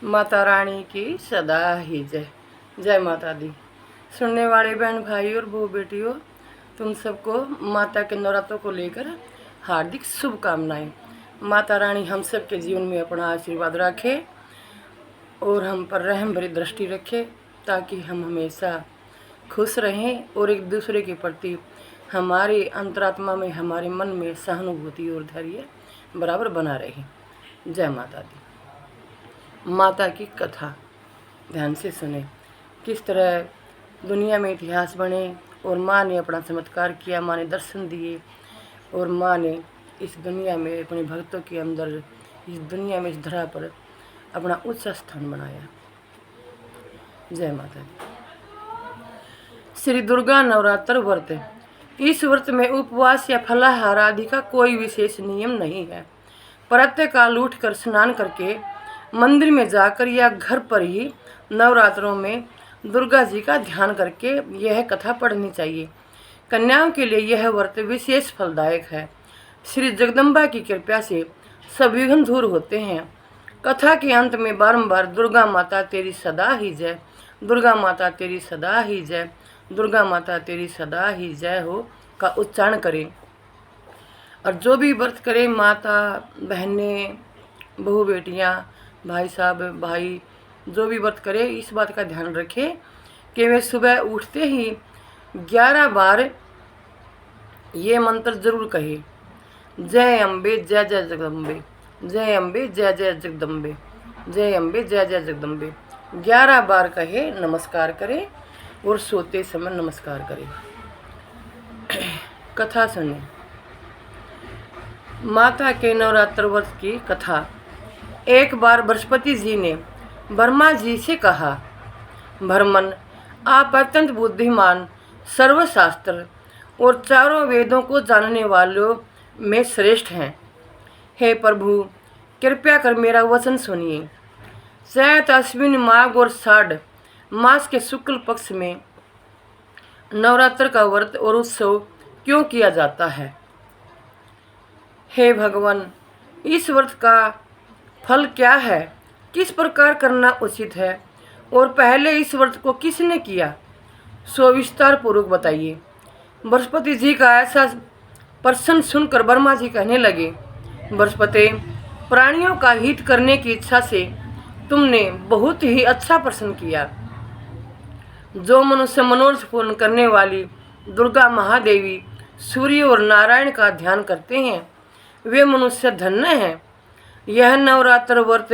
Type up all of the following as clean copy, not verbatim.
माता रानी की सदा ही जय। जय माता दी। सुनने वाले बहन भाई और बहू बेटियों, तुम सबको माता के नवरात्रों को लेकर हार्दिक शुभकामनाएं। माता रानी हम सब के जीवन में अपना आशीर्वाद रखे और हम पर रहम भरी दृष्टि रखे, ताकि हम हमेशा खुश रहें और एक दूसरे के प्रति हमारी अंतरात्मा में, हमारे मन में सहानुभूति और धैर्य बराबर बना रहे। जय माता दी। माता की कथा ध्यान से सुने। किस तरह दुनिया में इतिहास बने और माँ ने अपना चमत्कार किया, माँ ने दर्शन दिए और माँ ने इस दुनिया में अपने भक्तों के अंदर, इस दुनिया में, इस धरा पर अपना उच्च स्थान बनाया। जय माता दी। श्री दुर्गा नवरात्र व्रत। इस व्रत में उपवास या फलाहार आदि का कोई विशेष नियम नहीं है। प्रातः काल उठकर स्नान करके मंदिर में जाकर या घर पर ही नवरात्रों में दुर्गा जी का ध्यान करके यह कथा पढ़नी चाहिए। कन्याओं के लिए यह व्रत विशेष फलदायक है। श्री जगदम्बा की कृपा से सब विघ्न दूर होते हैं। कथा के अंत में बारंबार दुर्गा माता तेरी सदा ही जय, दुर्गा माता तेरी सदा ही जय, दुर्गा माता तेरी सदा ही जय हो का उच्चारण करें। और जो भी व्रत करें, माता बहनें, बहू बेटियां, भाई साहब, भाई, जो भी व्रत करे, इस बात का ध्यान रखें कि वे सुबह उठते ही 11 बार ये मंत्र जरूर कहे। जय अम्बे जय जय जगदम्बे, जय अम्बे जय जय जगदम्बे, जय अम्बे जय जय जगदम्बे 11 बार कहे। नमस्कार करें और सोते समय नमस्कार करें। कथा सुने। माता के नवरात्र व्रत की कथा। एक बार बृहस्पति जी ने ब्रह्मा जी से कहा, भरमन, आप अत्यंत बुद्धिमान, सर्वशास्त्र और चारों वेदों को जानने वालों में श्रेष्ठ हैं। हे प्रभु, कृपया कर मेरा वचन सुनिए। चैत, अश्विन, माघ और साढ़ मास के शुक्ल पक्ष में नवरात्र का व्रत और उत्सव क्यों किया जाता है? हे भगवान, इस व्रत का फल क्या है? किस प्रकार करना उचित है? और पहले इस व्रत को किसने किया? सो विस्तार पूर्वक बताइए। बृहस्पति जी का ऐसा प्रश्न सुनकर ब्रह्मा जी कहने लगे, बृहस्पति, प्राणियों का हित करने की इच्छा से तुमने बहुत ही अच्छा प्रश्न किया। जो मनुष्य मनोरथ पूर्ण करने वाली दुर्गा महादेवी, सूर्य और नारायण का ध्यान करते हैं, वे मनुष्य धन्य हैं। यह नवरात्र व्रत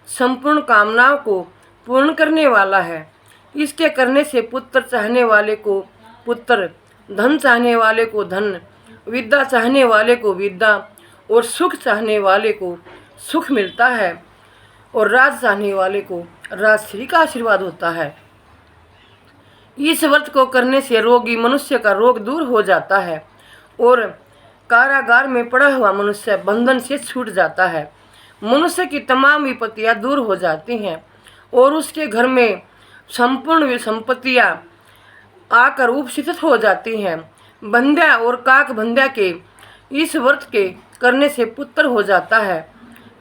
संपूर्ण कामनाओं को पूर्ण करने वाला है। इसके करने से पुत्र चाहने वाले को पुत्र, धन चाहने वाले को धन, विद्या चाहने वाले को विद्या और सुख चाहने वाले को सुख मिलता है और राज चाहने वाले को राजश्री का आशीर्वाद होता है। इस व्रत को करने से रोगी मनुष्य का रोग दूर हो जाता है और कारागार में पड़ा हुआ मनुष्य बंधन से छूट जाता है। मनुष्य की तमाम विपत्तियां दूर हो जाती हैं और उसके घर में संपूर्ण संपत्तियां आकर उपस्थित हो जाती हैं। बंध्या और काक बंध्या के इस व्रत के करने से पुत्र हो जाता है।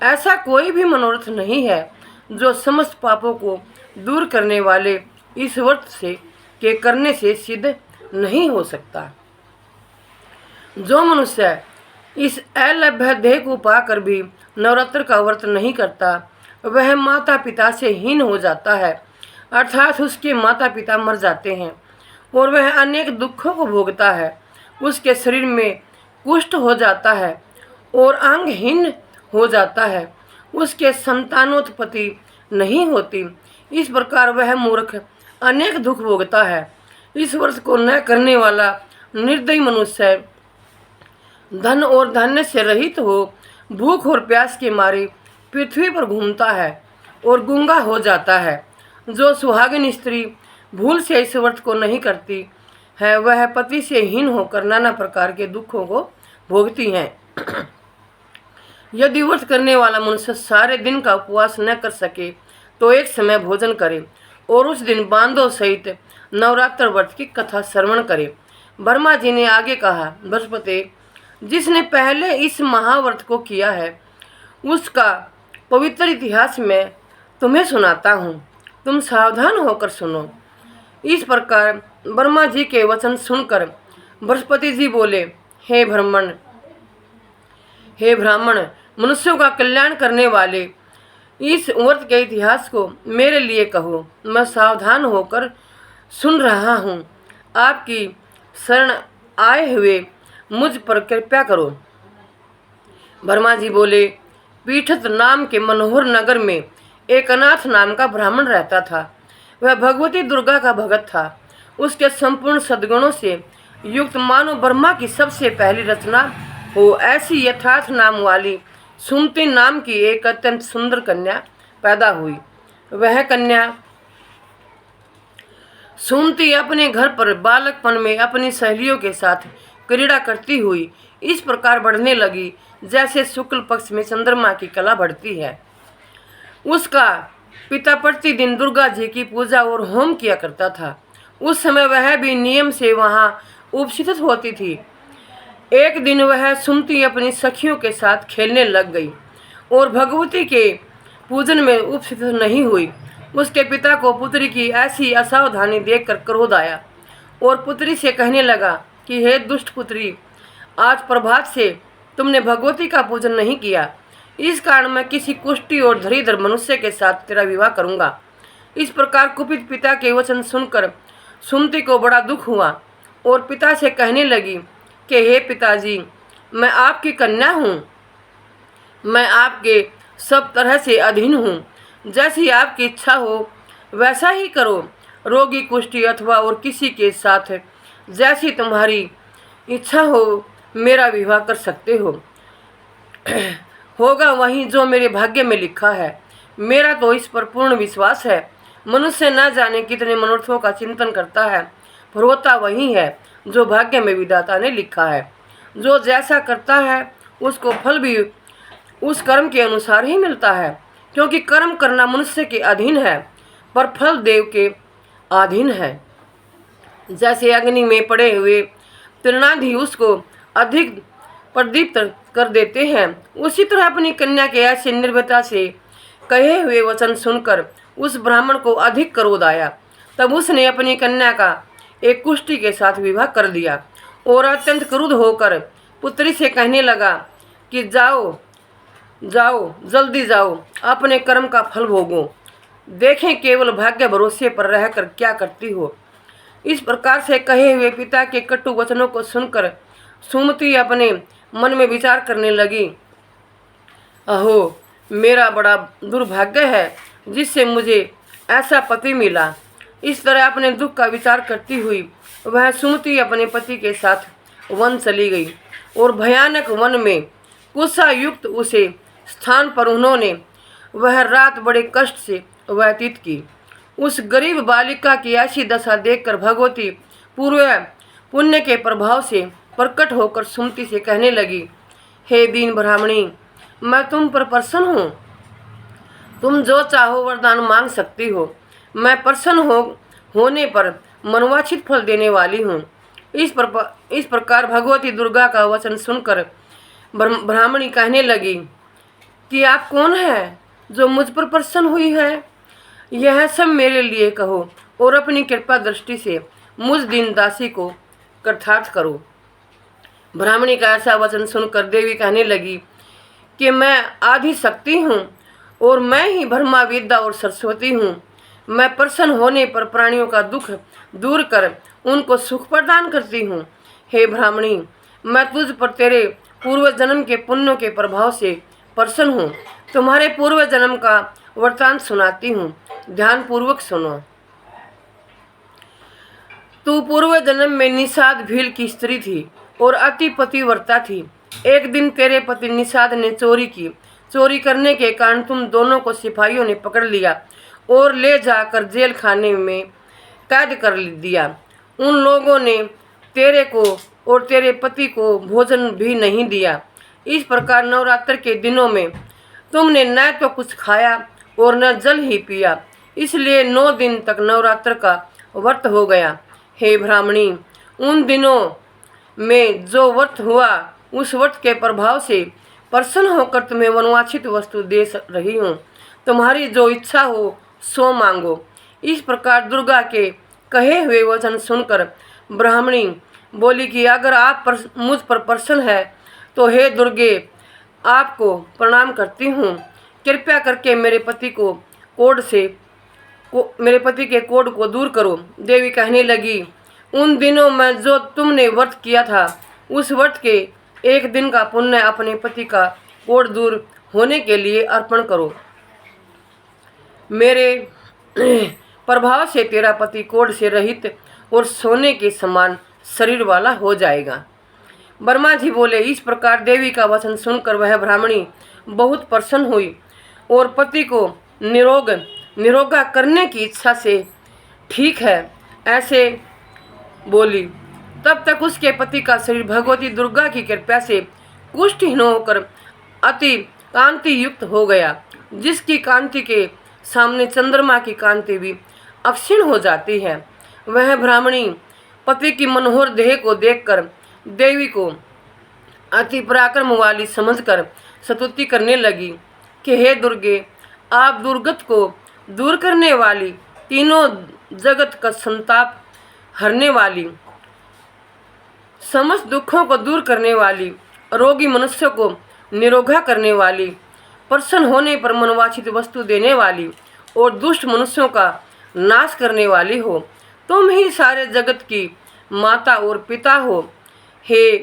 ऐसा कोई भी मनोरथ नहीं है जो समस्त पापों को दूर करने वाले इस व्रत से के करने से सिद्ध नहीं हो सकता। जो मनुष्य इस अलभ्य देह को पाकर भी नवरात्र का व्रत नहीं करता, वह माता पिता से हीन हो जाता है, अर्थात उसके माता पिता मर जाते हैं और वह अनेक दुखों को भोगता है। उसके शरीर में कुष्ठ हो जाता है और अंगहीन हो जाता है। उसके संतानोत्पत्ति नहीं होती। इस प्रकार वह मूर्ख अनेक दुख भोगता है। इस व्रत को न करने वाला निर्दयी मनुष्य धन और धान्य से रहित हो भूख और प्यास के मारे पृथ्वी पर घूमता है और गूंगा हो जाता है। जो सुहागिन स्त्री भूल से इस व्रत को नहीं करती है, वह पति से हीन होकर नाना प्रकार के दुखों को भोगती हैं। यदि व्रत करने वाला मनुष्य सारे दिन का उपवास न कर सके तो एक समय भोजन करे और उस दिन बांधों सहित नवरात्र व्रत की कथा श्रवण करे। ब्रह्मा जी ने आगे कहा, बृहस्पति, जिसने पहले इस महाव्रत को किया है उसका पवित्र इतिहास में तुम्हें सुनाता हूँ, तुम सावधान होकर सुनो। इस प्रकार ब्रह्मा जी के वचन सुनकर बृहस्पति जी बोले, हे ब्राह्मण, मनुष्यों का कल्याण करने वाले इस व्रत के इतिहास को मेरे लिए कहो। मैं सावधान होकर सुन रहा हूँ। आपकी शरण आए हुए मुझ पर कृपा करो। ब्रह्मा जी बोले, पीठत नाम के मनोहर नगर में एक अनाथ नाम का ब्राह्मण रहता था। वह भगवती दुर्गा का भगत था। उसके संपूर्ण सद्गुणों से युक्त मानो ब्रह्मा की सबसे पहली रचना हो ऐसी यथार्थ नाम वाली सुमति नाम की एक अत्यंत सुंदर कन्या पैदा हुई। वह कन्या सुमति अपने घर पर बालकपन में अपनी सहेलियों के साथ क्रीड़ा करती हुई इस प्रकार बढ़ने लगी जैसे शुक्ल पक्ष में चंद्रमा की कला बढ़ती है। उसका पिता प्रतिदिन दुर्गा जी की पूजा और होम किया करता था। उस समय वह भी नियम से वहाँ उपस्थित होती थी। एक दिन वह सुमति अपनी सखियों के साथ खेलने लग गई और भगवती के पूजन में उपस्थित नहीं हुई। उसके पिता को पुत्री की ऐसी असावधानी देखकर क्रोध आया और पुत्री से कहने लगा कि हे दुष्ट पुत्री, आज प्रभात से तुमने भगवती का पूजन नहीं किया। इस कारण मैं किसी कुष्ठी और धरीधर मनुष्य के साथ तेरा विवाह करूंगा। इस प्रकार कुपित पिता के वचन सुनकर सुमति को बड़ा दुख हुआ और पिता से कहने लगी कि हे पिताजी, मैं आपकी कन्या हूँ, मैं आपके सब तरह से अधीन हूँ। जैसी आपकी इच्छा हो वैसा ही करो। रोगी, कुष्ठी अथवा और किसी के साथ जैसी तुम्हारी इच्छा हो मेरा विवाह कर सकते हो। होगा वही जो मेरे भाग्य में लिखा है। मेरा तो इस पर पूर्ण विश्वास है। मनुष्य न जाने कितने मनोर्थों का चिंतन करता है, पर होता वही है जो भाग्य में विधाता ने लिखा है। जो जैसा करता है उसको फल भी उस कर्म के अनुसार ही मिलता है, क्योंकि कर्म करना मनुष्य के अधीन है पर फल देव के अधीन है। जैसे अग्नि में पड़े हुए तृणादि उसको अधिक प्रदीप्त कर देते हैं, उसी तरह अपनी कन्या के ऐसे निर्भयता से कहे हुए वचन सुनकर उस ब्राह्मण को अधिक क्रोध आया। तब उसने अपनी कन्या का एक कुष्ठी के साथ विवाह कर दिया और अत्यंत क्रुद्ध होकर पुत्री से कहने लगा कि जाओ जाओ, जल्दी जाओ, अपने कर्म का फल भोगो। देखें केवल भाग्य भरोसे पर रहकर क्या करती हो। इस प्रकार से कहे हुए पिता के कटु वचनों को सुनकर सुमति अपने मन में विचार करने लगी, अहो, मेरा बड़ा दुर्भाग्य है जिससे मुझे ऐसा पति मिला। इस तरह अपने दुख का विचार करती हुई वह सुमति अपने पति के साथ वन चली गई और भयानक वन में कुत्सा युक्त उसे स्थान पर उन्होंने वह रात बड़े कष्ट से व्यतीत की। उस गरीब बालिका की ऐसी दशा देखकर भगवती पूर्व पुण्य के प्रभाव से प्रकट होकर सुमति से कहने लगी, हे दीन ब्राह्मणी, मैं तुम पर प्रसन्न हूँ। तुम जो चाहो वरदान मांग सकती हो। मैं प्रसन्न होने पर मनवांछित फल देने वाली हूँ। इस प्रकार भगवती दुर्गा का वचन सुनकर ब्राह्मणी कहने लगी कि आप कौन है जो मुझ पर प्रसन्न हुई है? यह सब मेरे लिए कहो और अपनी कृपा दृष्टि से मुझ दीन दासी को कृतार्थ करो। ब्राह्मणी का ऐसा वचन सुनकर देवी कहने लगी कि मैं आदि शक्ति हूँ और मैं ही ब्रह्मा, विद्या और सरस्वती हूँ। मैं प्रसन्न होने पर प्राणियों का दुख दूर कर उनको सुख प्रदान करती हूँ। हे ब्राह्मणी, मैं तुझ पर तेरे पूर्व जन्म के पुण्यों के प्रभाव से प्रसन्न हूँ। तुम्हारे पूर्व जन्म का वृत्तांत सुनाती हूँ, ध्यान पूर्वक सुनो। तू पूर्व जन्म में निषाद भील की स्त्री थी और अति पतिव्रता थी। एक दिन तेरे पति निषाद ने चोरी की। चोरी करने के कारण तुम दोनों को सिपाहियों ने पकड़ लिया और ले जाकर जेल खाने में कैद कर दिया। उन लोगों ने तेरे को और तेरे पति को भोजन भी नहीं दिया। इस प्रकार नवरात्र के दिनों में तुमने न तो कुछ खाया और न जल ही पिया, इसलिए 9 दिन तक नवरात्र का व्रत हो गया। हे ब्राह्मणी, उन दिनों में जो व्रत हुआ उस व्रत के प्रभाव से प्रसन्न होकर तुम्हें मनवांछित वस्तु दे रही हूँ। तुम्हारी जो इच्छा हो सो मांगो। इस प्रकार दुर्गा के कहे हुए वचन सुनकर ब्राह्मणी बोली कि अगर आप मुझ पर प्रसन्न है तो हे दुर्गे, आपको प्रणाम करती हूँ। कृपया करके मेरे पति के कोढ़ को दूर करो। देवी कहने लगी, उन दिनों में जो तुमने व्रत किया था, उस व्रत के एक दिन का पुण्य अपने पति का कोढ़ दूर होने के लिए अर्पण करो। मेरे प्रभाव से तेरा पति कोढ़ से रहित और सोने के समान शरीर वाला हो जाएगा। ब्रह्मा जी बोले। इस प्रकार देवी का वचन सुनकर वह ब्राह्मणी बहुत प्रसन्न हुई और पति को निरोगा करने की इच्छा से ठीक है ऐसे बोली। तब तक उसके पति का शरीर भगवती दुर्गा की कृपा से कुष्ठहीन होकर अति कांति युक्त हो गया, जिसकी कांति के सामने चंद्रमा की कांति भी अक्षीण हो जाती है। वह ब्राह्मणी पति की मनोहर देह को देखकर देवी को अति पराक्रम वाली समझकर स्तुति करने लगी कि हे दुर्गे, आप दुर्गत को दूर करने वाली, तीनों जगत का संताप हरने वाली, समस्त दुखों को दूर करने वाली, रोगी मनुष्य को निरोगा करने वाली, प्रसन्न होने पर मनवांछित वस्तु देने वाली और दुष्ट मनुष्यों का नाश करने वाली हो। तुम ही सारे जगत की माता और पिता हो। हे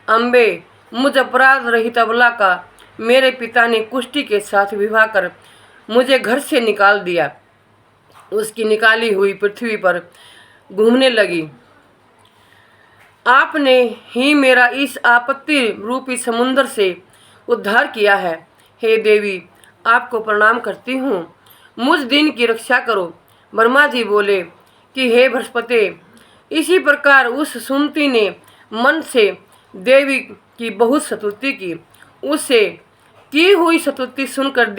अम्बे, मुझ अपराध रहित अबला का मेरे पिता ने कुष्ठी के साथ विवाह कर मुझे घर से निकाल दिया। उसकी निकाली हुई पृथ्वी पर घूमने लगी। आपने ही मेरा इस आपत्ति रूपी समुद्र से उद्धार किया है। हे देवी, आपको प्रणाम करती हूँ। मुझ दिन की रक्षा करो। ब्रह्मा जी बोले कि हे बृहस्पति, इसी प्रकार उस सुमति ने मन से देवी की बहुत स्तुति की। उससे की हुई स्तुति सुनकर